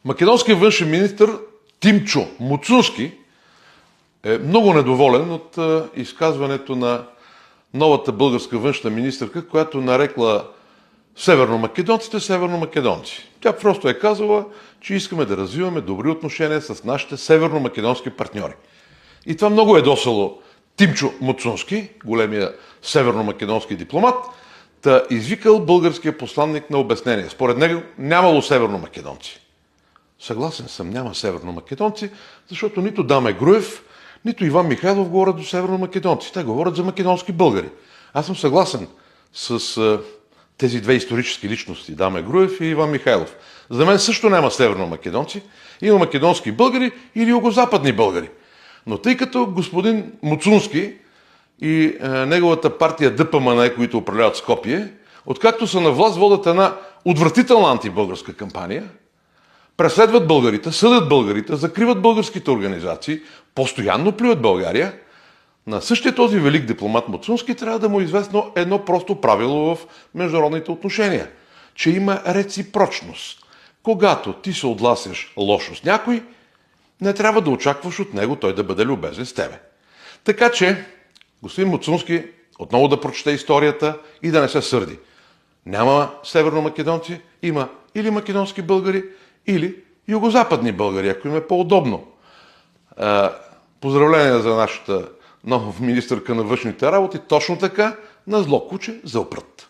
Македонският външен министър Тимчо Муцунски е много недоволен от изказването на новата българска външна министърка, която нарекла северномакедонците северномакедонци. Тя просто е казала, че искаме да развиваме добри отношения с нашите северномакедонски партньори. И това много е досало Тимчо Муцунски, големия северномакедонски дипломат, та извикал българския посланник на обяснение. Според него нямало северномакедонци. Съгласен съм, няма северномакедонци, защото нито Даме Груев, нито Иван Михайлов говорят до северномакедонци. Те говорят за македонски българи. Аз съм съгласен с тези две исторически личности, Даме Груев и Иван Михайлов. За мен също няма северномакедонци, има македонски българи или югозападни българи. Но тъй като господин Муцунски и неговата партия ДПМН, които управляват Скопие, откакто са на власт, водят една отвратителна антибългарска кампания, преследват българите, съдят българите, закриват българските организации, постоянно плюят България, на същия този велик дипломат Муцунски трябва да му е известно едно просто правило в международните отношения, че има реципрочност. Когато ти се отнасяш лошо с някой, не трябва да очакваш от него той да бъде любезен с тебе. Така че, господин Муцунски, отново да прочете историята и да не се сърди. Няма северномакедонци, има или македонски българи, или югозападни българи, ако им е по-удобно. Поздравления за нашата нова министърка на външните работи. Точно така, на зло куче за опрът.